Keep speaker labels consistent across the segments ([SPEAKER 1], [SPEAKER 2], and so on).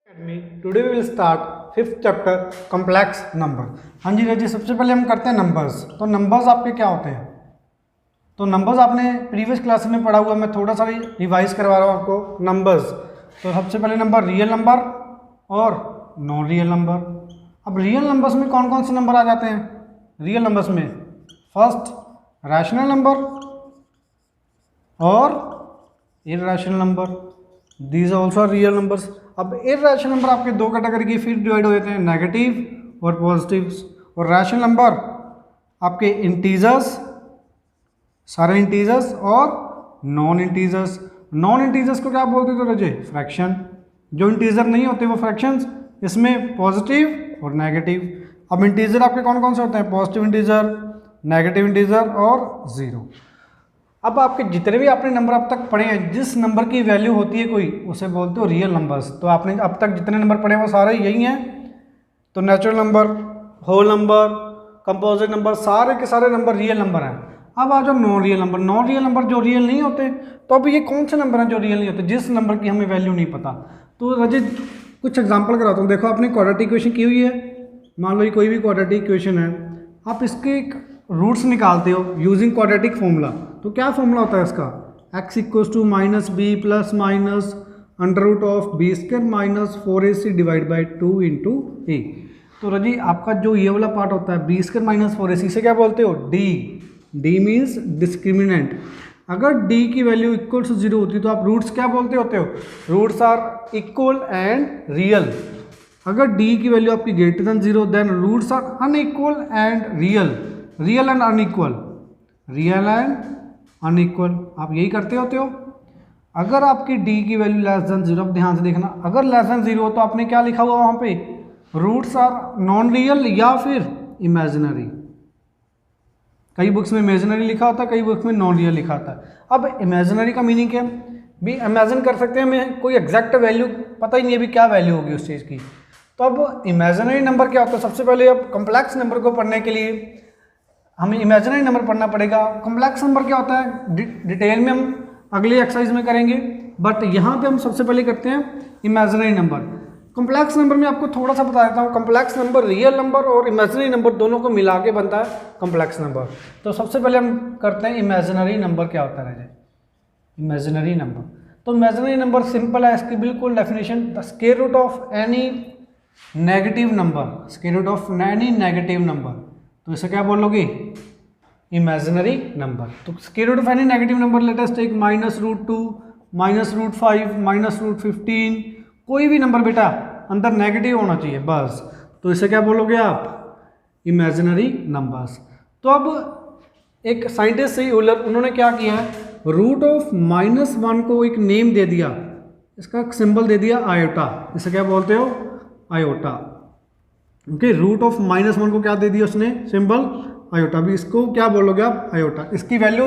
[SPEAKER 1] Academy. Today we will start fifth chapter complex number. हाँ जी रजी, सबसे पहले हम करते हैं नंबर्स। तो नंबर्स आपके क्या होते हैं? तो नंबर्स आपने प्रीवियस क्लास में पढ़ा हुआ, मैं थोड़ा सा रिवाइज करवा रहा हूँ आपको नंबर्स। तो सबसे पहले नंबर रियल नंबर और नॉन रियल नंबर। अब रियल नंबर्स में कौन कौन से नंबर आ जाते हैं? रियल नंबर्स में फर्स्ट रैशनल नंबर और irrational number, these also real numbers. अब इररेशनल नंबर आपके दो कैटेगरी की फिर डिवाइड हो जाते हैं, नेगेटिव और पॉजिटिव्स। और रैशनल नंबर आपके इंटीजर्स, सारे इंटीजर्स और नॉन इंटीजर्स। नॉन इंटीजर्स को क्या बोलते थे रजे? फ्रैक्शन। जो इंटीजर नहीं होते वो फ्रैक्शंस, इसमें पॉजिटिव और नेगेटिव। अब इंटीजर आपके कौन कौन से होते हैं? पॉजिटिव इंटीजर, नेगेटिव इंटीजर और ज़ीरो। अब आपके जितने भी आपने नंबर अब तक पढ़े हैं, जिस नंबर की वैल्यू होती है कोई, उसे बोलते हो रियल नंबर्स। तो आपने अब तक जितने नंबर पढ़े हैं वो सारे यही हैं। तो natural number, whole number, composite number, सारे के सारे नंबर रियल नंबर हैं। अब आ जाओ non real number. Non real number जो रियल नहीं होते, तो अब ये कौन से नंबर हैं जो रियल नहीं होते, जिस नंबर की हमें वैल्यू नहीं पता? तो रजित कुछ एग्जाम्पल कराता हूँ। देखो आपने क्वाड्रेटिक इक्वेशन की हुई है, मान लो ये कोई भी क्वाड्रेटिक इक्वेशन है, आप इसके रूट्स निकालते हो यूजिंग क्वाड्रेटिक फॉर्मूला। तो क्या फॉर्मूला होता है इसका? x equals to minus b plus minus under root of b square minus 4ac divide by 2 into a. तो रजी आपका जो ये वाला पार्ट होता है बी स्क्वायर माइनस 4ac, से क्या बोलते हो? डी। D means discriminant. अगर d की वैल्यू इक्वल टू 0 होती तो आप रूट्स क्या बोलते होते हो? Roots are equal and real. अगर d की वैल्यू आपकी greater than 0 then roots are unequal and real. Real and unequal, real and unequal, आप यही करते होते हो। अगर आपकी d की वैल्यू लेस देन 0, अब ध्यान से देखना, अगर लेस देन 0 हो तो आपने क्या लिखा हुआ वहाँ पे? रूट्स आर नॉन रियल या फिर इमेजिनरी। कई बुक्स में इमेजिनरी लिखा होता है, कई बुक्स में नॉन रियल लिखा होता है। अब इमेजिनरी का मीनिंग क्या है? भी इमेजिन कर सकते हैं, हमें कोई एग्जैक्ट वैल्यू पता ही नहीं है भी क्या वैल्यू होगी उस चीज़ की। तो अब इमेजिनरी नंबर क्या होता है? सबसे पहले अब कॉम्प्लेक्स नंबर को पढ़ने के लिए हमें इमेजिनरी नंबर पढ़ना पड़ेगा। कॉम्प्लेक्स नंबर क्या होता है डिटेल में हम अगली एक्सरसाइज में करेंगे, बट यहाँ पे हम सबसे पहले करते हैं इमेजिनरी नंबर। कॉम्प्लेक्स नंबर में आपको थोड़ा सा बता देता हूँ। कॉम्प्लेक्स नंबर रियल नंबर और इमेजिनरी नंबर दोनों को मिला के बनता है कॉम्प्लेक्स नंबर। तो सबसे पहले हम करते हैं इमेजिनरी नंबर क्या होता है। इमेजिनरी नंबर, तो इमेजिनरी नंबर सिंपल है, इसकी बिल्कुल definition, the square root of any negative number, square root of any negative number. तो इसे क्या बोलोगे? Imaginary number. तो square root of any negative number, let us take -√2, -√5, -√15, कोई भी नंबर बेटा अंदर नेगेटिव होना चाहिए बस। तो इसे क्या बोलोगे आप? Imaginary numbers. तो अब एक साइंटिस्ट से यूलर, उन्होंने क्या किया है, रूट ऑफ -1 को एक नेम दे दिया, इसका एक सिंबल दे दिया आयोटा। इसे क्या बोलते हो? आयोटा। ओके, रूट ऑफ -1 को क्या दे दिया उसने? Symbol iota. भी इसको क्या बोलोगे आप? आयोटा। इसकी वैल्यू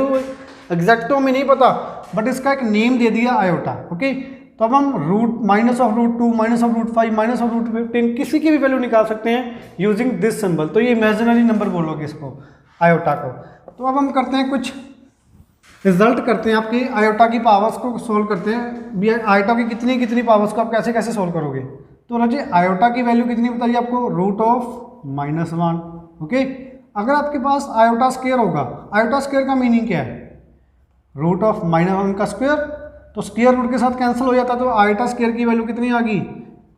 [SPEAKER 1] एग्जैक्टो में नहीं पता, बट इसका एक नेम दे दिया आयोटा। ओके, तो अब हम रूट -√2, -√5, -√15 किसी की भी वैल्यू निकाल सकते हैं यूजिंग दिस सिंबल। तो ये इमेजिनरी नंबर बोलोगे इसको, आयोटा को। तो अब हम करते हैं कुछ रिजल्ट करते हैं, आपकी आयोटा की पावर्स को सोल्व करते हैं। भी आयोटा की कितनी कितनी पावर्स को आप कैसे कैसे सोल्व करोगे? तो रजी आयोटा की वैल्यू कितनी बताइए आपको? Root of -1। ओके, अगर आपके पास आयोटा स्क्वायर होगा, आयोटा स्क्वायर का मीनिंग क्या है? रूट ऑफ -1 का स्क्वायर, तो स्क्वायर रूट के साथ कैंसिल हो जाता, तो आयोटा स्क्वायर की वैल्यू कितनी आ गई?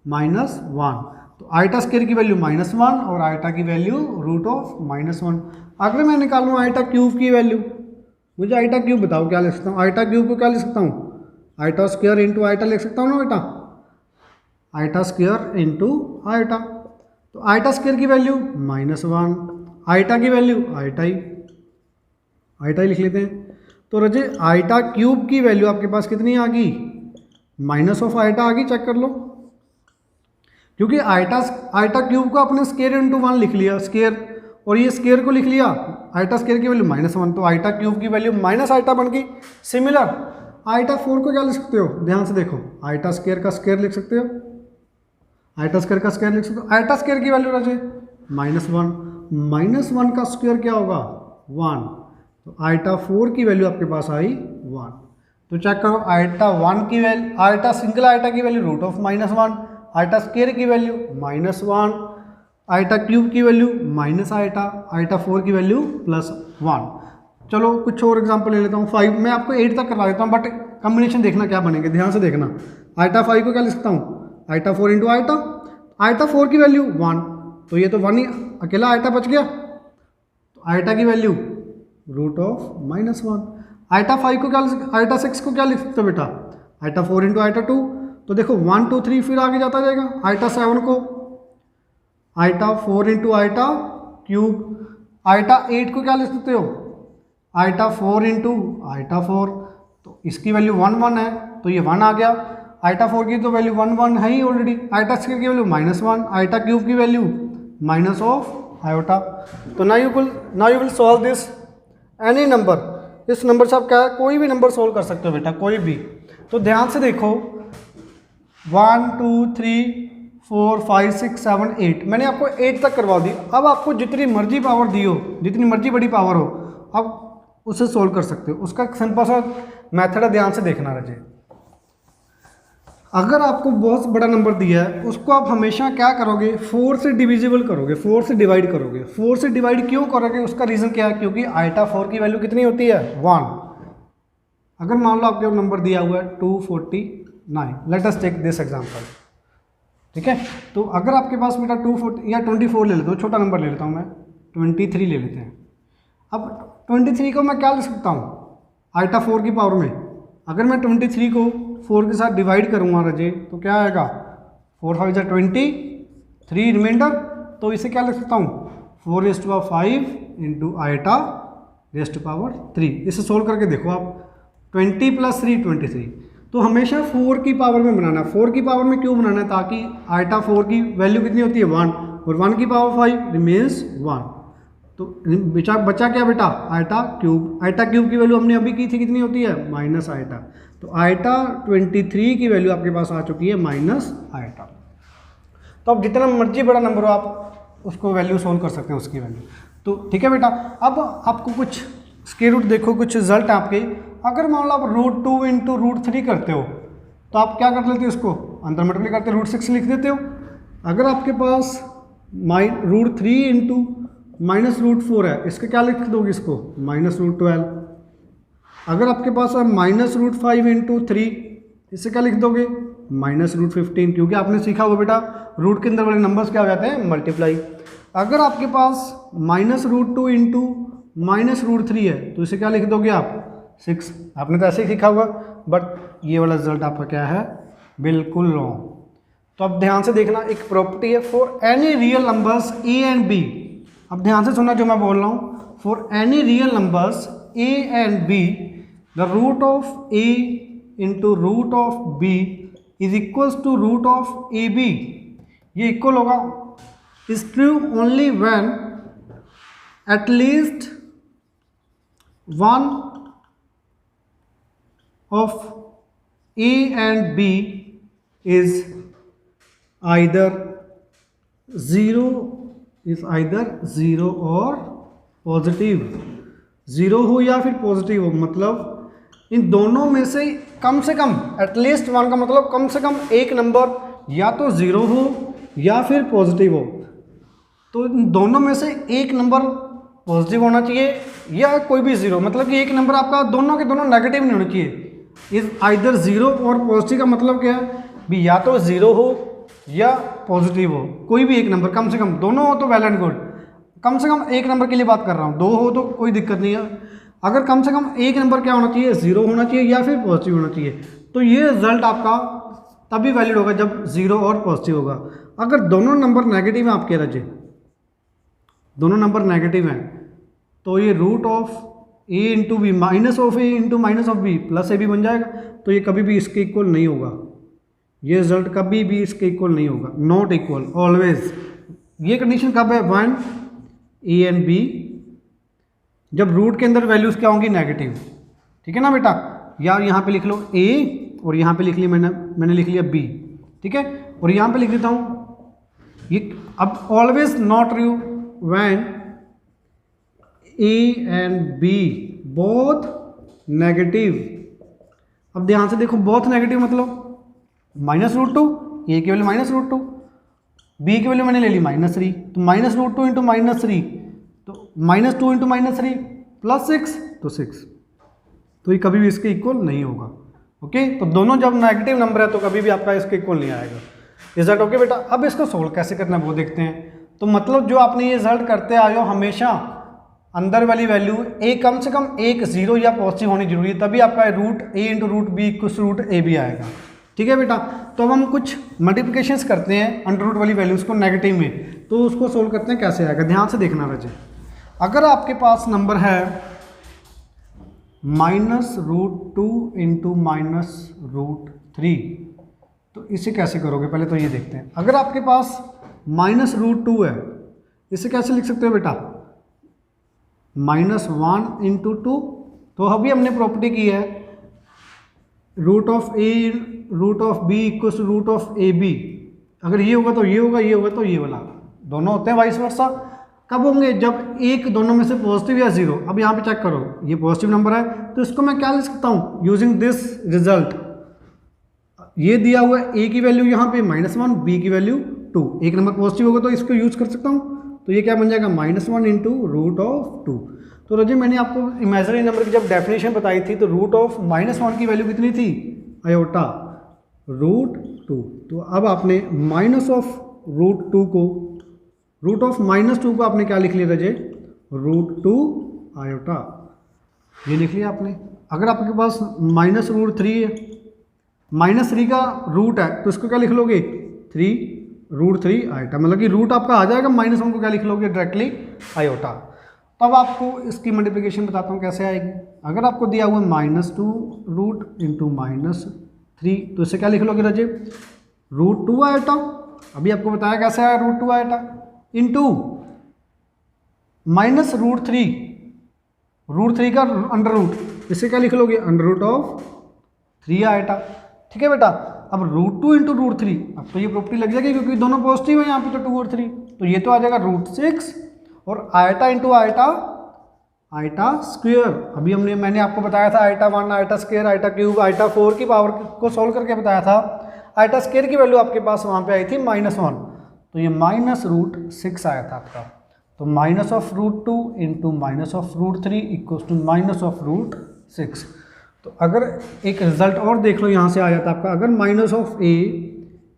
[SPEAKER 1] -1। तो आयोटा स्क्वायर की वैल्यू -1 और आयोटा की वैल्यू रूट ऑफ -1। अगर मैं निकालूँ आयोटा क्यूब की वैल्यू, मुझे आयोटा क्यूब बताओ क्या लिख सकता हूँ? आयोटा क्यूब को क्या लिख सकता हूँ? आयोटा स्क्वायर इंटू आयोटा लिख सकता हूँ ना बेटा, आयोटा स्क्वायर इंटू आयोटा। तो आयोटा स्क्वायर की वैल्यू -1, आयोटा की वैल्यू आयोटा ही लिख लेते हैं। तो रजे आयोटा क्यूब की वैल्यू आपके पास कितनी आ गई? माइनस ऑफ आयोटा आ गई, चेक कर लो। क्योंकि आयोटा क्यूब को आपने स्क्वायर इंटू 1 लिख लिया, स्क्वायर, और ये स्क्वायर को लिख लिया, आयोटा स्क्वायर की वैल्यू -1, तो आयोटा क्यूब की वैल्यू माइनस आयोटा बन गई। सिमिलर आयोटा 4 को क्या लिख सकते हो? ध्यान से देखो, आयोटा स्क्वायर का स्क्वायर लिख सकते हो, आयोटा स्क्वायर का स्क्वायर लिख सकते हो। आयोटा स्क्वायर की वैल्यू रजे -1, -1 का स्क्वायर क्या होगा? 1। तो आयोटा 4 की वैल्यू आपके पास आई 1। तो चेक करो, आयोटा 1 की वैल्यू, आयोटा सिंगल आयोटा की value root of -1, iota square की वैल्यू -1, आइटा क्यूब की वैल्यू माइनस आइटा, आइटा 4 की वैल्यू +1। चलो कुछ और एग्जांपल ले लेता हूँ। 5 मैं आपको 8 तक करवा देता हूँ, बट कॉम्बिनेशन देखना क्या बनेंगे, ध्यान से देखना। आइटा 5 को क्या लिख सकता हूँ, आइटा 4 इंटू आइटा, आइटा 4 की वैल्यू 1, तो ये तो 1 ही अकेला आइटा बच गया, तो आइटा की वैल्यू √(-1). आइटा 5 को क्या लिख, आइटा 6 को क्या लिख सकते हो बेटा, आइटा 4 इंटू आइटा 2, तो देखो 1 2 3 फिर आगे जाता जाएगा। आइटा 7 को iota 4 into iota cube, iota 8 को क्या लिख सकते हो, आइटा 4 इंटू आइटा 4, तो इसकी वैल्यू 1 1 है, तो ये 1 आ गया। आइटा 4 की तो वैल्यू 1 1 है ही ऑलरेडी। आइटा स्क्वायर की वैल्यू -1, आइटा क्यूब की वैल्यू माइनस ऑफ आयोटा। तो now you will solve this any number. इस नंबर से आप क्या है, कोई भी नंबर सोल्व कर सकते हो बेटा, कोई भी। तो ध्यान से देखो 1 2 3 4 5 6 7 8, मैंने आपको 8 तक करवा दी। अब आपको जितनी मर्जी पावर दी हो, जितनी मर्जी बड़ी पावर हो, अब उसे सोल्व कर सकते हो। उसका सिंपल सा मेथड है, ध्यान से देखना रहे। अगर आपको बहुत बड़ा नंबर दिया है, उसको आप हमेशा क्या करोगे, 4 से डिविजिबल करोगे, 4 से डिवाइड करोगे। 4 से डिवाइड क्यों करोगे, उसका रीज़न क्या है, क्योंकि आइटा 4 की वैल्यू कितनी होती है, 1। अगर मान लो आपके नंबर दिया हुआ है 249, let us take this example, ठीक है। तो अगर आपके पास बेटा 240 या 24 ले लेता हूँ, छोटा नंबर ले लेता हूँ मैं, 23 ले लेते हैं। अब 23 को मैं क्या ले सकता हूँ, आइटा 4 की पावर में। अगर मैं 23 को 4 के साथ डिवाइड करूँगा रजे, तो क्या आएगा, 4 5 जा 20, 3 रिमाइंडर, तो इसे क्या लिख सकता हूँ, 4⁵ इंटू आइटा ⁵3। इसे सोल्व करके देखो आप, 20 + 3 23। तो हमेशा 4 की पावर में बनाना है। 4 की पावर में क्यों बनाना है, ताकि आइटा 4 की वैल्यू कितनी होती है, 1, और 1 की पावर 5 रिमेन्स 1। तो बचा क्या बेटा, आइटा क्यूब। आइटा क्यूब की वैल्यू हमने अभी की थी, कितनी होती है, माइनस आइटा। तो आइटा 23 की वैल्यू आपके पास आ चुकी है माइनस आइटा। तो अब जितना मर्जी बड़ा नंबर हो, आप उसको वैल्यू सोल्व कर सकते हैं, उसकी वैल्यू। तो ठीक है बेटा। अब आपको कुछ स्क्वायर रूट देखो, कुछ रिजल्ट आपके। अगर मान लो आप √2 इंटू √3 करते हो, तो आप क्या कर लेते हो, इसको अंदर मल्टीप्लाई करते √6 लिख देते हो। अगर आपके पास √3 इंटू -√4 है, इसका क्या लिख दोगे, इसको -√12। अगर आपके पास है -√5 इंटू 3, इससे क्या लिख दोगे, -√15, क्योंकि आपने सीखा हुआ बेटा रूट के अंदर वाले नंबर्स क्या हो जाते हैं, मल्टीप्लाई। अगर आपके पास -√2 इंटू -√3 है, तो इसे क्या लिख दोगे आप, 6। आपने तो ऐसे ही सीखा हुआ, बट ये वाला रिजल्ट आपका क्या है, बिल्कुल रॉन्ग। तो अब ध्यान से देखना, एक प्रॉपर्टी है, for any real numbers A and B. अब ध्यान से सुनना जो मैं बोल रहा हूँ, for any real numbers A and B, the root of A into root of B is equals to root of A B. ये इक्वल होगा, is true only when at least one of A and B is either zero और positive. Zero हो या फिर positive हो, मतलब इन दोनों में से कम एटलीस्ट वन का मतलब कम से कम एक नंबर या तो ज़ीरो हो या फिर पॉजिटिव हो। तो इन दोनों में से एक नंबर पॉजिटिव होना चाहिए या कोई भी ज़ीरो, मतलब कि एक नंबर आपका दोनों के दोनों नेगेटिव नहीं होना चाहिए। इज आइदर ज़ीरो और पॉजिटिव का मतलब क्या है भी, या तो ज़ीरो हो या पॉजिटिव हो, कोई भी एक नंबर, कम से कम दोनों हो तो वेल एंड गुड। कम से कम एक नंबर के लिए बात कर रहा हूँ, दो हो तो कोई दिक्कत नहीं है। अगर कम से कम एक नंबर क्या होना चाहिए, ज़ीरो होना चाहिए या फिर पॉजिटिव होना चाहिए। तो ये रिजल्ट आपका तभी वैलिड होगा जब ज़ीरो और पॉजिटिव होगा। अगर दोनों नंबर नेगेटिव हैं आपके रजे, दोनों नंबर नेगेटिव हैं, तो ये root of A into B minus of A into minus of B plus A B बन जाएगा। तो ये कभी भी इसके इक्वल नहीं होगा, ये रिजल्ट कभी भी इसके इक्वल नहीं होगा, नॉट इक्वल ऑलवेज। ये कंडीशन कब है, वन ए एंड बी, जब रूट के अंदर वैल्यूज क्या होंगी, नेगेटिव। ठीक है ना बेटा, यार यहाँ पे लिख लो ए और यहाँ पे लिख लिया मैंने लिख लिया बी, ठीक है। और यहाँ पे लिख देता हूँ ये, अब always not true when A and B both negative. अब ध्यान से देखो, बोथ नेगेटिव मतलब -√2 ए की वैल्यू -√2, बी की वैल्यू मैंने ले ली -3, तो -√2 इंटू -3 तो -2 इंटू -3 +6 तो 6, तो ये कभी भी इसके इक्वल नहीं होगा। ओके, तो दोनों जब नेगेटिव नंबर है तो कभी भी आपका इसके इक्वल नहीं आएगा। इज दैट ओके बेटा? अब इसको सोल्व कैसे करना है वो देखते हैं। तो मतलब जो आपने ये रिजल्ट करते आए हो, हमेशा अंदर वाली वैल्यू ए कम से कम एक जीरो या पॉजिटिव होनी जरूरी है, तभी आपका √a into √b equals √ab आएगा। ठीक है बेटा? तो अब हम कुछ मल्टीप्लिकेशंस करते हैं अंडर रूट वाली वैल्यूज़ को नेगेटिव में, तो उसको सोल्व करते हैं कैसे आएगा। ध्यान से देखना बच्चे, अगर आपके पास नंबर है -√2 इंटू -√3, तो इसे कैसे करोगे पहले तो ये देखते हैं। अगर आपके पास -√2 है, इसे कैसे लिख सकते हो बेटा? -1 इंटू 2, तो अभी हमने प्रॉपर्टी की है √(a)√(b) इक्वल्स √(ab). अगर ये होगा तो ये होगा, ये होगा तो ये वाला, दोनों होते हैं वाइस वर्सा। कब होंगे? जब एक दोनों में से पॉजिटिव या जीरो। अब यहाँ पे चेक करो, ये पॉजिटिव नंबर है तो इसको मैं क्या लिख सकता हूँ यूजिंग दिस रिजल्ट। ये दिया हुआ ए की वैल्यू यहाँ पे -1, बी की वैल्यू 2, एक नंबर पॉजिटिव होगा तो इसको यूज कर सकता हूँ। तो ये क्या बन जाएगा? -1 इंटू √2। तो रजी मैंने आपको इमेजिनरी नंबर की जब डेफिनेशन बताई थी तो √(-1) की वैल्यू कितनी थी? आयोटा √2। तो अब आपने -(√2) को √(-2) को आपने क्या लिख लिया रजे? √2 आयोटा, ये लिख लिया आपने। अगर आपके पास -√3 है, -3 का रूट है तो इसको क्या लिख लोगे? 3√3 आयोटा, मतलब कि रूट आपका आ जाएगा, -1 को क्या लिख लोगे? Directly iota. तब आपको इसकी मल्टीप्लिकेशन बताता हूँ कैसे आएगी। अगर आपको दिया हुआ -2 इंटू -3, तो इसे क्या लिख लोगे रजे? √2 आयोटा। अभी आपको बताया कैसे आया √2 आयोटा, इंटू -√3 का अंडर रूट, इसे क्या लिख लोगे? √3 आयोटा। ठीक है बेटा? अब √2 इंटू √3, अब तो ये प्रॉपर्टी लग जाएगी क्योंकि दोनों पॉजिटिव है यहाँ पे, तो 2 और 3, तो ये तो आ जाएगा √6 और eta into eta, eta square. अभी मैंने आपको बताया था eta 1, eta square, eta cube, eta 4 की पावर को सोल्व करके बताया था। आयटा स्क्वायर की वैल्यू आपके पास वहाँ पे आई थी -1, तो ये -√6 आया था आपका। तो -√2 इंटू -√3 इक्वल्स टू -√6। तो अगर एक रिजल्ट और देख लो, यहाँ से आ जाता आपका, अगर -(a)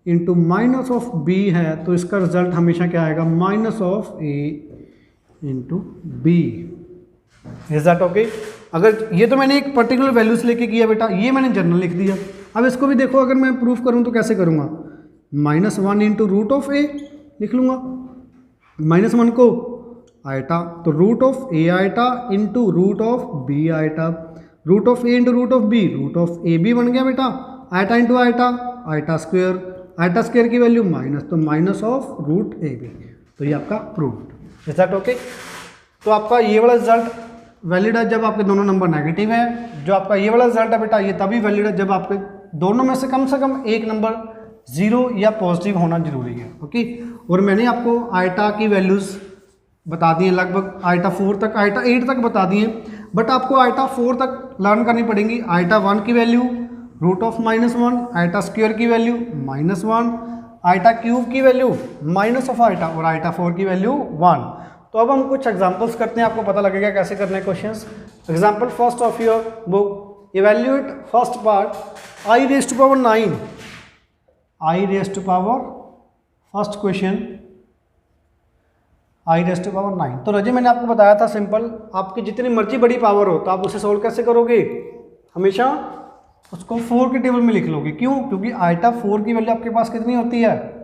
[SPEAKER 1] इंटू -(b) है तो इसका रिजल्ट हमेशा क्या आएगा? -(a) into b। Is that okay? अगर ये तो मैंने एक पर्टिकुलर वैल्यूज लेके किया बेटा, ये मैंने जनरल लिख दिया। अब इसको भी देखो, अगर मैं प्रूफ करूँ तो कैसे करूँगा? -1 इंटू √(a) लिख लूँगा, -1 को आयटा, तो √(a) eta into √(b) eta, √(a) into √(b) √(ab) बन गया बेटा। Eta into eta, eta square, eta square की वैल्यू माइनस, तो -√ab। तो ये आपका प्रूव्ड। Is that okay? तो आपका ये वाला रिजल्ट वैलिड है जब आपके दोनों नंबर नेगेटिव है। जो आपका ये वाला रिजल्ट है बेटा, ये तभी वैलिड है जब आपके दोनों में से कम एक नंबर जीरो या पॉजिटिव होना जरूरी है। ओके, और मैंने आपको आयटा की वैल्यूज़ बता दी हैं, लगभग आयटा 4 तक, आयटा 8 तक बता दी हैं, बट आपको आयटा 4 तक लर्न करनी पड़ेंगी। आयटा 1 की वैल्यू √(-1), आयटा स्क्वायर की वैल्यू -1, आयटा क्यूब की वैल्यू -ऑफ आयटा और आयटा 4 की वैल्यू 1। तो अब हम कुछ एग्जांपल्स करते हैं, आपको पता लगेगा कैसे करने हैं questions. Example first of your book, evaluate first part i⁻9, first question i⁻9। तो रजी मैंने आपको बताया था सिंपल, आपकी जितनी मर्जी बड़ी पावर हो तो आप उसे सोल्व कैसे करोगे? हमेशा उसको 4 के टेबल में लिख लोगे। क्यों? क्योंकि आयटा 4 की वैल्यू आपके पास कितनी होती है?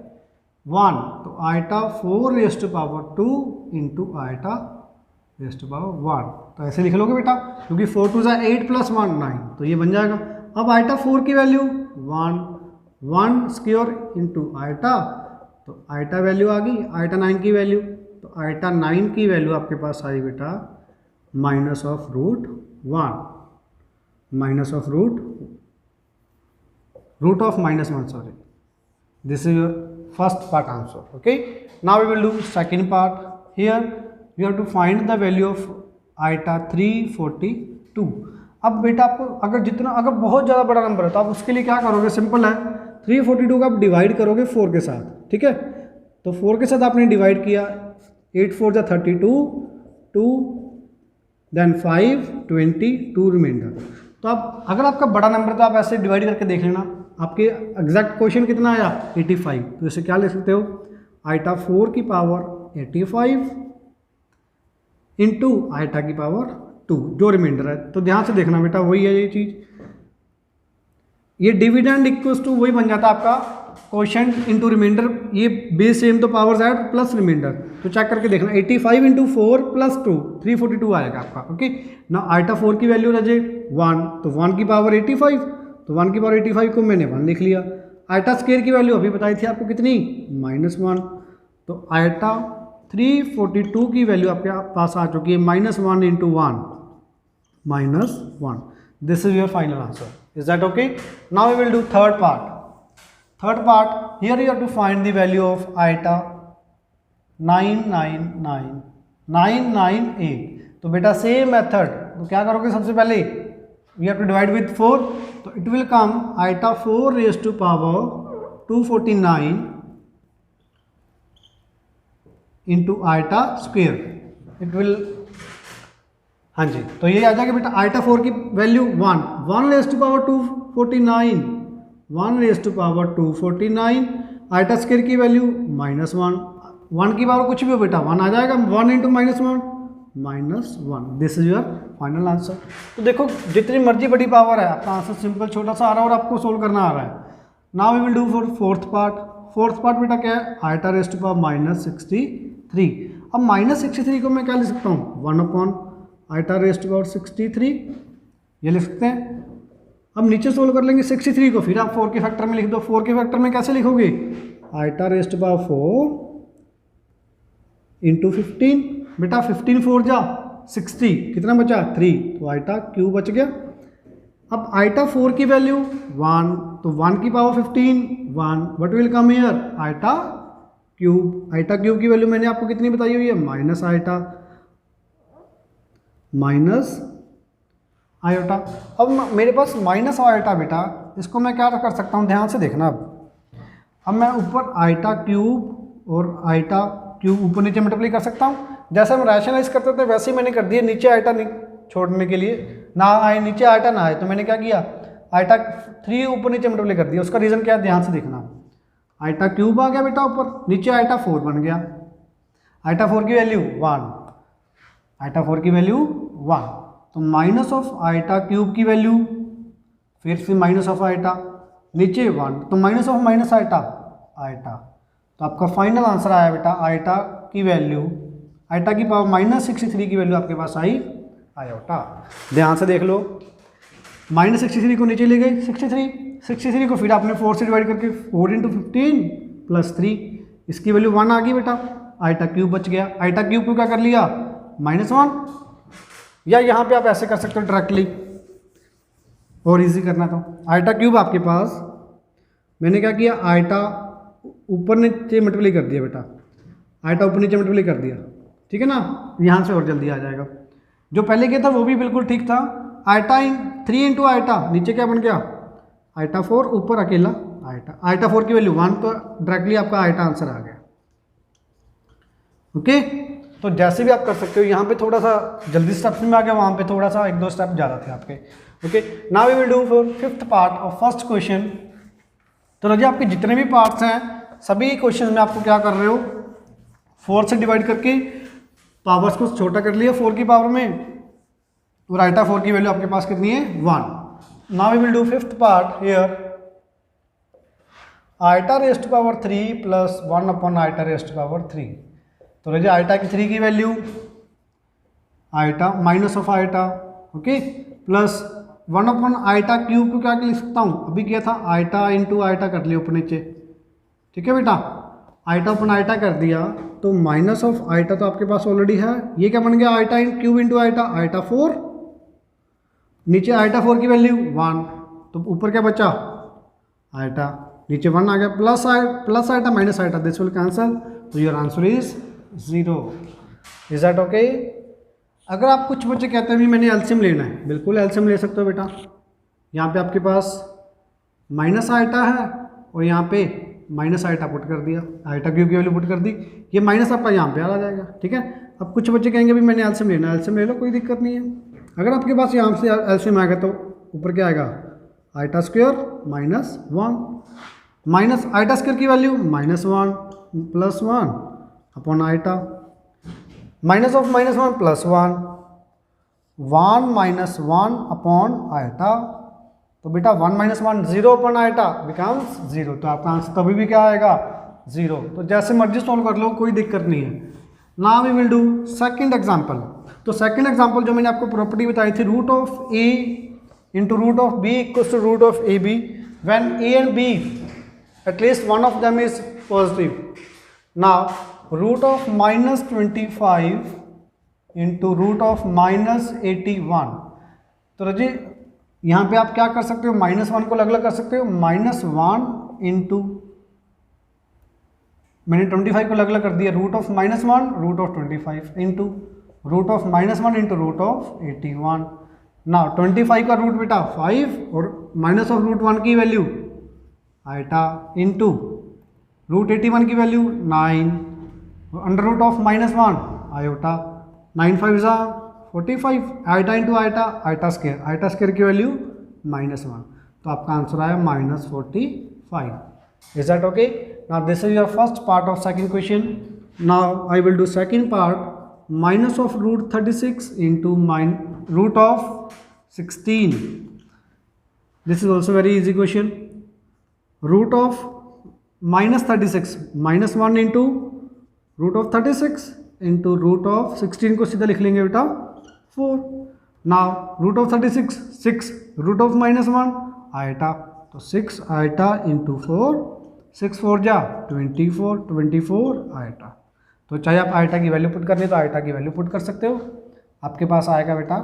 [SPEAKER 1] 1, तो आयटा 4⁻2 इंटू आयटा 1, तो ऐसे लिख लोगे बेटा, क्योंकि 4 2 8 + 1 9, तो ये बन जाएगा। अब आयटा 4 की वैल्यू 1 स्क्वायर इंटू आयटा, तो आयटा वैल्यू आ गई, आयटा 9 की वैल्यू, तो आयटा 9 की वैल्यू आपके पास आई बेटा -√1, -√1, sorry, this is your first part answer. Okay, now we will do second part. Here you have to find the value of eta 342। अब बेटा आपको अगर बहुत ज़्यादा बड़ा नंबर है तो आप उसके लिए क्या करोगे? सिंपल है, 342 का आप डिवाइड करोगे 4 के साथ, ठीक है। तो 4 के साथ आपने डिवाइड किया, 8 4 जा 32, 2 देन 5 22 रिमाइंडर। तो आप अगर आपका बड़ा नंबर तो आप ऐसे डिवाइड करके देख लेना। आपके एग्जैक्ट क्वेश्चन कितना आया 85, तो इसे क्या लिख सकते हो आइटा 4 की पावर 85 इंटू आइटा की पावर 2 जो रिमाइंडर है। तो ध्यान से देखना बेटा, वही है ये चीज़, ये डिविडेंड इक्वल्स टू वही बन जाता है आपका क्वोशंट इंटू रिमाइंडर, ये बेस सेम तो पावर्स ऐड प्लस रिमाइंडर। तो चेक करके देखना 85 इंटू 4 प्लस 2 342 आएगा आपका। ओके ना आइटा 4 की वैल्यू रजे 1, तो 1 की पावर 85, तो 1 की पावर 85 को मैंने 1 लिख लिया। आइटा स्क्वायर की वैल्यू अभी बताई थी आपको कितनी -1, तो आइटा 342 की वैल्यू आपके पास आ चुकी है -1 into 1 -1। This is your final answer. Is that okay? Now we will do third part. Third part, here you have to find the value of iota 998। तो बेटा सेम मेथड, तो क्या करोगे सबसे पहले we have to divide with 4, तो it will come iota 4 raised to power 249 into iota square। it will, हाँ जी, तो ये आ जाएगा बेटा आइटा 4 की value 1 raise to power 249, 1 raise to power 249, iota square की वैल्यू -1, 1 की पावर कुछ भी हो बेटा 1 आ जाएगा, 1 into -1 this is your final answer. तो देखो जितनी मर्जी बड़ी पावर है आपका आंसर सिंपल छोटा सा आ रहा है और आपको सोल्व करना आ रहा है। Now we will do for fourth part बेटा क्या है आइटा रेज़ टू पावर -63। अब -63 को मैं क्या लिख सकता हूँ 1 upon iota raise to power 63 ये लिख सकते हैं। अब नीचे सोल्व कर लेंगे 63 को, फिर आप 4 के फैक्टर में लिख दो। 4 के फैक्टर में कैसे लिखोगे iota raise to power 4 into 15, बेटा 15 4 जा 60, कितना बचा 3, तो आइटा क्यूब बच गया। अब आइटा 4 की वैल्यू 1, तो 1 की power 15 1, what will come here iota cube. Iota cube की वैल्यू मैंने आपको कितनी बताई हुई है माइनस आयोटा। अब मेरे पास माइनस आयोटा बेटा, इसको मैं क्या कर सकता हूँ ध्यान से देखना। अब मैं ऊपर आइटा क्यूब और आइटा क्यूब ऊपर नीचे मल्टीप्लाई कर सकता हूँ। जैसे हम रैशनलाइज करते थे वैसे ही मैंने कर दिया, नीचे आइटा छोड़ने के लिए ना आए, नीचे आइटा ना आए, तो मैंने क्या किया आइटा 3 ऊपर नीचे मल्टीप्लाई कर दिया। उसका रीज़न क्या है ध्यान से देखना, आइटा क्यूब आ गया बेटा ऊपर, नीचे आइटा 4 बन गया। आइटा 4 की वैल्यू 1, आइटा 4 की वैल्यू 1, तो माइनस ऑफ आइटा क्यूब की वैल्यू फिर से माइनस ऑफ आइटा, नीचे 1, तो माइनस ऑफ माइनस आइटा, तो आपका फाइनल आंसर आया बेटा आइटा की वैल्यू, आइटा की पावर -63 की वैल्यू आपके पास आई आयोटा। ध्यान से देख लो, -63 को नीचे ले गए 63 को फिर आपने 4 से डिवाइड करके 4 इंटू 15 प्लस 3, इसकी वैल्यू 1 आ गई बेटा, आइटा क्यूब बच गया। आइटा क्यूब को क्या कर लिया -1, या यहाँ पे आप ऐसे कर सकते हो डायरेक्टली और इजी करना। तो आइटा क्यूब आपके पास मैंने क्या किया आइटा ऊपर नीचे मल्टीप्लाई कर दिया बेटा, आइटा ऊपर नीचे मल्टीप्लाई कर दिया, ठीक है ना, यहाँ से और जल्दी आ जाएगा। जो पहले किया था वो भी बिल्कुल ठीक था। आइटा 3 इंटू आइटा, नीचे क्या बन गया आइटा 4, ऊपर अकेला आइटा 4 की वैल्यू 1, तो डायरेक्टली आपका आइटा आंसर आ गया। ओके तो जैसे भी आप कर सकते हो, यहाँ पे थोड़ा सा जल्दी स्टेप्स में आ गया, वहाँ पे थोड़ा सा 1-2 स्टेप ज़्यादा थे आपके। Okay now we will do for 5th part of first question. तो रजी आपके जितने भी पार्ट्स हैं सभी क्वेश्चन में आपको क्या कर रहे हो 4 से डिवाइड करके पावर्स को छोटा कर लिया 4 की पावर में, और आइटा 4 की वैल्यू आपके पास कितनी है 1। Now we will do 5th part here iota raise to power 3 plus 1 upon iota raise to power 3। तो रजी आइटा की 3 की value iota minus of iota, okay, plus 1 upon iota cube को क्या लिख सकता हूँ, अभी किया था आइटा इंटू आइटा कर लिया ऊपर नीचे, ठीक है बेटा, आइटा अपॉन आइटा कर दिया, तो माइनस ऑफ आइटा तो आपके पास ऑलरेडी है, ये क्या बन गया iota cube into iota, iota 4, नीचे आइटा 4 की वैल्यू 1, तो ऊपर क्या बचा आइटा, नीचे 1 आ गया, plus iota minus iota, this will cancel, तो your answer is 0। Is that okay? अगर आप कुछ बच्चे कहते हैं भी मैंने एलसीएम लेना है, बिल्कुल एलसीएम ले सकते हो बेटा। यहाँ पे आपके पास माइनस आइटा है और यहाँ पे माइनस आइटा पुट कर दिया, आइटा क्यूब की वैल्यू पुट कर दी, ये माइनस आपका यहाँ पे आ जाएगा। ठीक है, अब कुछ बच्चे कहेंगे भी मैंने एलसीएम लेना, एलसीएम ले लो, कोई दिक्कत नहीं है। अगर आपके पास यहाँ से एलसीएम आएगा तो ऊपर क्या आएगा, iota square minus 1, minus iota square की value -1 plus 1 upon iota, minus of -1 plus 1, 1 minus 1 upon iota. तो बेटा 1 माइनस 1 0 अपॉन आइटा बिकम्स 0, तो आपका आंसर तभी भी क्या आएगा, 0। तो जैसे मर्जी सॉल्व कर लो, कोई दिक्कत नहीं है। Now we will do second example. तो सेकंड एग्जांपल जो मैंने आपको प्रॉपर्टी बताई थी, root of A into root of B equals to root of A B when A and B at least one of them is positive. Now root of -25 into root of -81। तो रजी यहाँ पे आप क्या कर सकते हो, -1 को अलग अलग कर सकते हो, -1 इंटू मैंने 25 को अलग अलग कर दिया, root of -1 root of 25 into root of -1 into root of 81। ना 25 का रूट बेटा 5 और माइनस ऑफ रूट 1 की वैल्यू आइटा इंटू रूट 81 की value 9 under root of -1 iota, 9 5 ज़ा 45, iota into iota, iota square की वैल्यू -1, तो आपका आंसर आया -45। Is that okay? Now this is your first part of second question. Now I will do second part, minus of root 36 into root of 16. This is also very easy question. Root of -36 -1 into root of 36 into root of 16 को सीधा लिख लेंगे बेटा 4. Now root of 36 6 root of -1 iota, तो 6 iota into 4, 6 4 जा 24, 24 iota. तो चाहे आप आइटा की वैल्यू पुट करनी तो आइटा की वैल्यू पुट कर सकते हो, आपके पास आएगा बेटा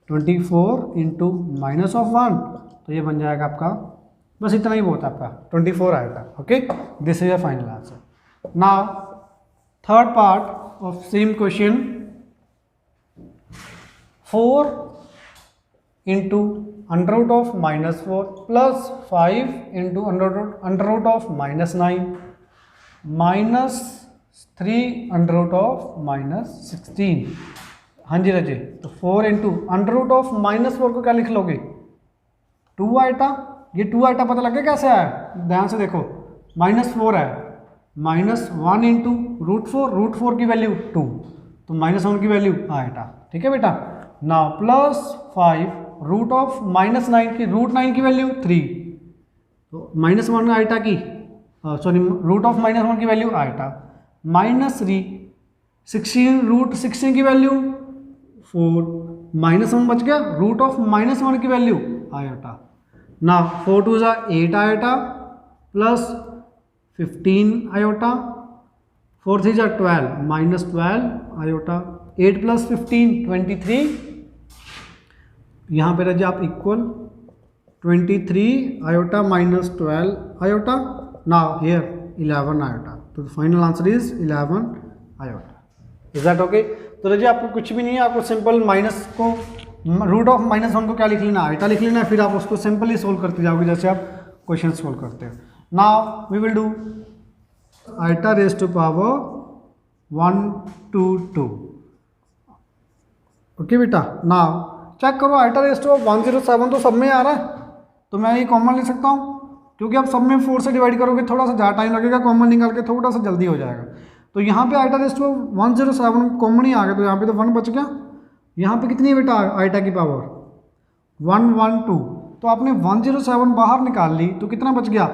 [SPEAKER 1] 24 इंटू माइनस ऑफ 1, तो ये बन जाएगा आपका, बस इतना ही बहुत आपका 24 आएगा। Okay, this is your final answer. Now third part of same question, 4 into under root of -4 plus 5 into under root of -9 minus 3 under root of -16। हाँ जी रजे, तो 4 इंटू अंडर रूट ऑफ -4 को क्या लिख लोगे, 2 आइटा। ये 2 आइटा पता लगे कैसे आया, ध्यान से देखो, -4 है, -1 इंटू रूट 4 की वैल्यू 2, तो -1 की वैल्यू आइटा। ठीक है बेटा, ना प्लस 5 रूट ऑफ -9 की रूट 9 की वैल्यू 3, तो -1 आइटा की सॉरी रूट ऑफ -1 की वैल्यू आइटा, -3 16 रूट 16 की वैल्यू 4, -1 बच गया, रूट ऑफ -1 की वैल्यू आइटा। ना 4 2 ज़ा 8 आइटा प्लस 15 आयोटा, 4 3 ज़ा 12 -12 आयोटा, 8 प्लस 15 23, यहाँ पे रहे आप equal 23 iota -12 iota, now here 11 iota, तो final answer is 11 iota. Is that okay? तो रहे आपको कुछ भी नहीं है, आपको सिंपल माइनस को रूट ऑफ -1 को क्या लिख लेना, आइटा लिख लेना, फिर आप उसको सिंपली सोल्व करते जाओगे जैसे आप क्वेश्चन सोल्व करते हो। Now we will do iota raise to power 1 2 2। Okay बेटा, नाउ चेक करो आइटा रेज टू 107 तो सब में आ रहा है, तो मैं ये कॉमन ले सकता हूँ, क्योंकि आप सब में 4 से डिवाइड करोगे थोड़ा सा ज़्यादा टाइम लगेगा, कॉमन निकाल के थोड़ा सा जल्दी हो जाएगा। तो यहाँ पे आइटा रेज टू 107 कॉमन ही आ गया, तो यहाँ पे तो 1 बच गया। यहाँ पे कितनी है बेटा आइटा की पावर 112, तो आपने 107 बाहर निकाल ली, तो कितना बच गया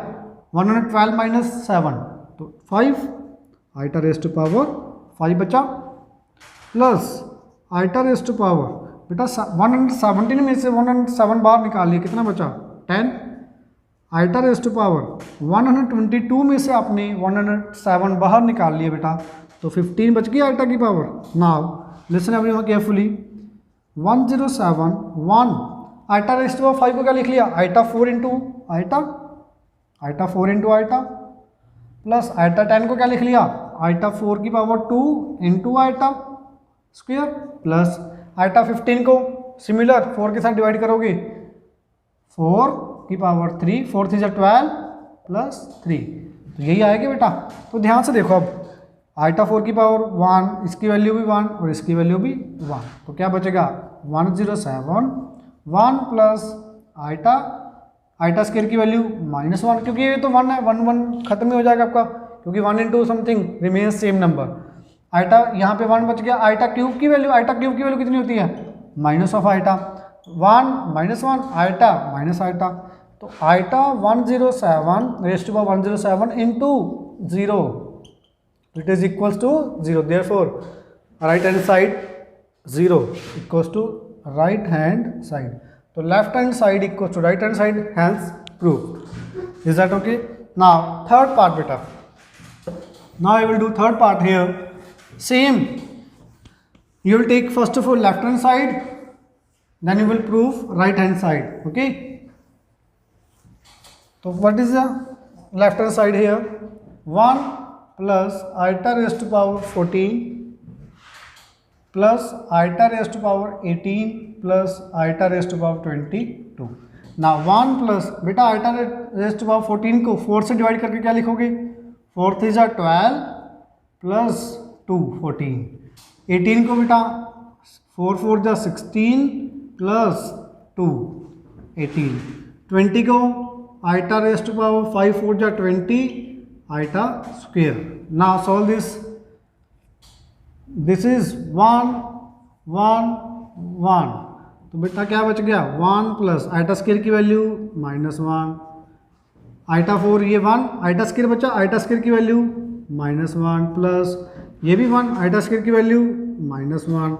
[SPEAKER 1] 112 - 7, तो 5 आइटा रेज टू पावर 5 बचा, plus iota raise to power बेटा 117 में से 107 बाहर निकाल लिया, कितना बचा 10, आइटा रेज टू पावर 122 में से आपने 107 बाहर निकाल लिया बेटा, तो 15 बच गई आइटा की power. Now listen everyone carefully, 107 1 iota raise to power 5 को क्या लिख लिया, iota 4 into iota, iota 4 into iota, plus iota 10 को क्या लिख लिया, आइटा 4 की power 2 into iota square, plus iota 15 को सिमिलर 4 के साथ डिवाइड करोगे 4 की पावर 3, 4 3 12 प्लस 3, तो यही आएगा बेटा। तो ध्यान से देखो, अब आइटा 4 की पावर 1, इसकी वैल्यू भी 1 और इसकी वैल्यू भी 1, तो क्या बचेगा 107, 1 प्लस आइटा, आइटा स्क्वायर की वैल्यू -1, क्योंकि ये तो 1 है, 1 1 खत्म ही हो जाएगा आपका, क्योंकि 1 into something remains same number. Iota यहाँ पे 1 बच गया, आइटा क्यूब की वैल्यू, आइटा क्यूब की वैल्यू कितनी होती है minus of iota, 1 -1 iota minus iota, तो iota 107 raise to power 107 into 0, it is equals to 0, therefore right hand side 0 equals to right hand side, तो left hand side equals to right hand side, hence proved. Is that okay? Now third part बेटा, now I will do third part here. Same, you will take first of all left hand side, then you will prove right hand side, okay? So what is the left hand side here? 1 plus iota raised to power 14 plus iota raised to power 18 plus iota raised to power 22. now 1 plus बेटा iota raised to power 14 को 4 से divide करके क्या लिखोगे, 4 3 12 plus 2 14, 18 को बेटा 4 4 जा 16 plus 2 18, 20 को आइटा रेज़ टू पावर 5 4 जा 20 iota square. Now solve this, this is 1 1 1, तो बेटा क्या बच गया 1 प्लस आइटा स्क्वायर की वैल्यू -1, आइटा 4 ये 1 आइटा स्क्वायर बचा, आइटा स्क्वायर की वैल्यू -1 प्लस ये भी 1 आइटा स्क्वायर की वैल्यू -1,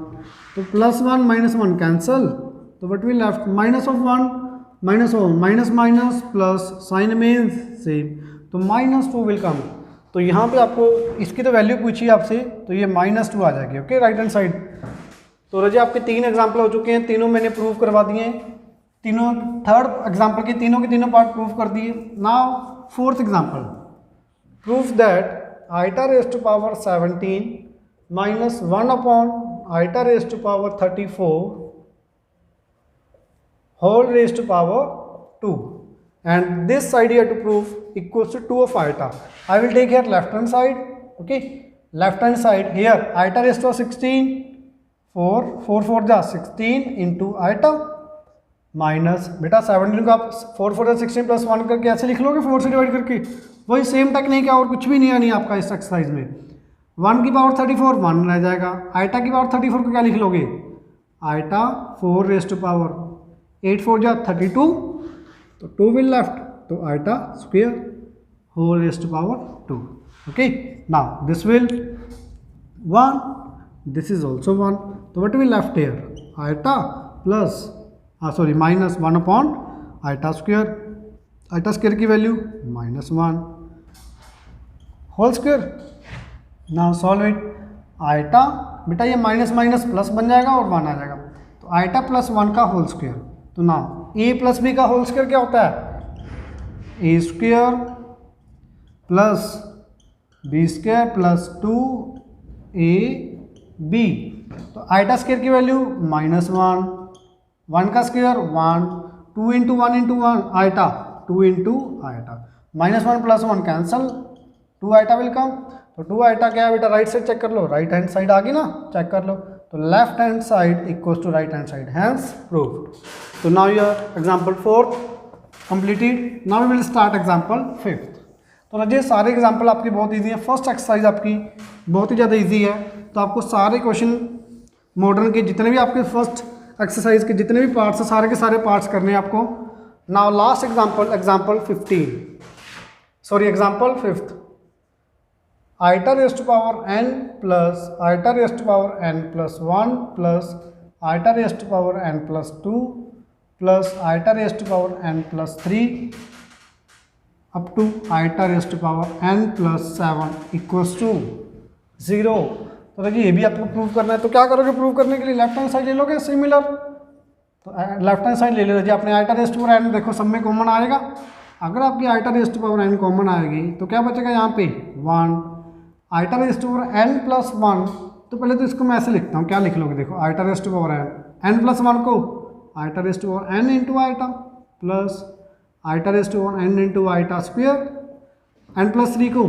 [SPEAKER 1] तो +1 -1 कैंसल, तो what will left minus of 1 minus of minus minus plus sign means same, तो -2 विल कम। तो यहाँ पे आपको इसकी तो वैल्यू पूछी आपसे, तो ये -2 आ जाएगी, ओके राइट हैंड साइड। तो रजी आपके 3 एग्जाम्पल हो चुके हैं, तीनों मैंने प्रूव करवा दिए हैं, तीनों थर्ड एग्जाम्पल के तीनों पार्ट प्रूव कर दिए। Now fourth example, proof that iota raise to power 17 minus 1 upon iota raised to power 34 whole raised to power 2, and this side you have to prove equals to 2 of iota. I will take here left hand side, okay, left hand side here iota raised to 16, 4 4 4 जा 16 into iota minus बेटा 17 को आप 4 4 जा 16 plus 1 करके ऐसे लिख लोगे 4 से डिवाइड करके, वही सेम टेक्निक है और कुछ भी नहीं है नहीं आपका इस एक्सरसाइज में। 1 की पावर 34 1 रह जाएगा, आइटा की पावर 34 को क्या लिख लोगे, आइटा 4 रेज़ टू पावर 8 4 जा 32, तो 2 विल लेफ्ट, तो iota square whole raise to power 2, okay. Now this will 1, this is also 1, तो what will left here iota plus sorry minus 1 upon iota square की value -1 whole square. Now solve it, iota बेटा ये minus minus plus बन जाएगा और 1 आ जाएगा, तो iota plus 1 का होल स्क्वायर, तो नाउ ए प्लस बी का होल स्क्वायर क्या होता है, a square plus b square plus 2ab, तो आइटा स्क्वायर की वैल्यू -1, 1 का square 1, 2 into 1 into 1 iota 2 into iota, -1 plus 1 cancel, 2 iota will come, तो 2 आइटा क्या है बेटा राइट साइड चेक कर लो, राइट हैंड साइड आ गई ना, चेक कर लो, तो left hand side equals to right hand side, hence proved. तो now your example 4th completed. Now we will start example 5th। तो रजिए सारे एग्जांपल आपके बहुत इजी हैं, फर्स्ट एक्सरसाइज आपकी बहुत ही ज़्यादा इजी है, तो आपको सारे क्वेश्चन मॉडर्न के जितने भी आपके फर्स्ट एक्सरसाइज के जितने भी पार्ट्स हैं सारे के सारे पार्ट्स करने हैं आपको। Now last example 5th, iota raise to power n plus iota raise to power n plus 1 plus iota raise to power n plus 2 plus iota raise to power n plus 3 up to iota raise to power n plus 7 equals to 0। तो देखिए ये भी आपको prove करना है, तो क्या करोगे प्रूव करने के लिए, लेफ्ट हैंड साइड ले लोगे सिमिलर, तो लेफ्ट हैंड साइड ले लीजिए अपने iota raise to power n, देखो सब में कॉमन आएगा, अगर आपकी iota raise to power n common आएगी तो क्या बचेगा यहाँ पे 1, iota raise to power n plus 1, तो पहले तो इसको मैं ऐसे लिखता हूँ, क्या लिख लोगे देखो, iota raise to power n plus 1 को iota raise to power n into iota plus iota rest to n into iota square, n+3 को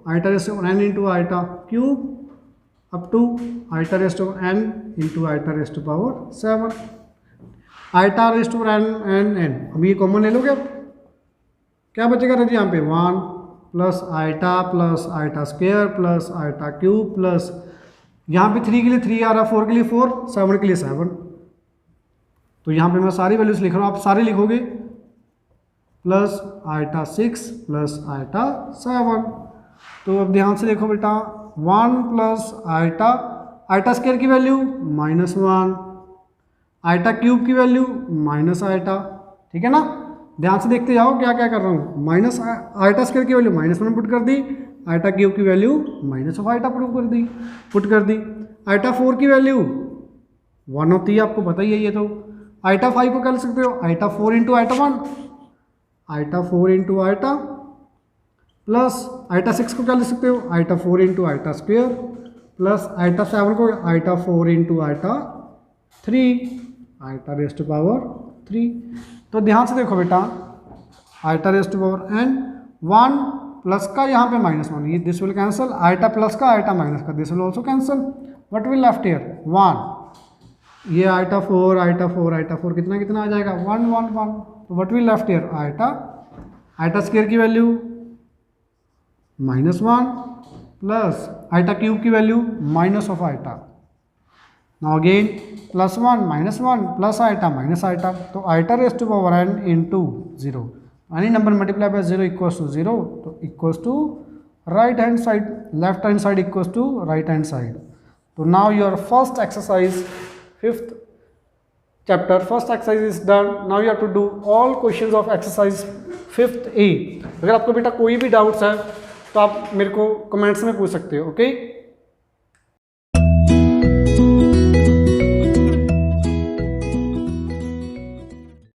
[SPEAKER 1] iota rest to n into iota cube up to iota rest to n into iota rest to power 7, iota rest to n। अब ये common ले लोगे, अब क्या बचेगा रजी यहाँ पे 1 plus iota square plus iota cube plus यहाँ पे 3 के लिए 3 आ रहा, 4 के लिए 4, 7 के लिए 7। तो यहाँ पे मैं सारी वैल्यूज लिख रहा हूँ, आप सारे लिखोगे प्लस आइटा 6 प्लस आइटा 7। तो अब ध्यान से देखो बेटा 1 प्लस आइटा स्क्वायर की वैल्यू -1, आइटा क्यूब की वैल्यू माइनस आइटा, ठीक है ना। ध्यान से देखते जाओ क्या क्या कर रहा हूँ, माइनस आइटा स्क्वायर की वैल्यू -1 पुट कर दी, आइटा क्यूब की value minus of iota put कर दी। आइटा 4 की वैल्यू 1 होती है, आपको पता ही है ये तो। आइटा 5 को क्या लिख सकते हो, iota 4 into iota 1, iota 4 into iota plus iota 6 को क्या लिख सकते हो, iota 4 into iota square plus iota 7 को iota 4 into iota 3, iota rest to power 3। तो ध्यान से देखो बेटा iota rest to power n, 1 plus का यहाँ पे -1, ये this will cancel, iota plus का आइटा माइनस का this will also cancel, what will left here 1, ये आइटा 4 कितना कितना आ जाएगा 1 1 1। तो what will left here iota square की वैल्यू -1 प्लस आइटा क्यूब की value minus of iota, now again +1 -1 plus iota minus iota. तो iota rest to power n into 0, any number multiply by 0 equals to 0, तो equals to right hand side, left hand side equals to right hand side. तो now your first exercise 5th chapter, first exercise is done. Now you have to do all questions of exercise 5th A। अगर आपको बेटा कोई भी doubts है तो आप मेरे को कमेंट्स में पूछ सकते हो, ओके।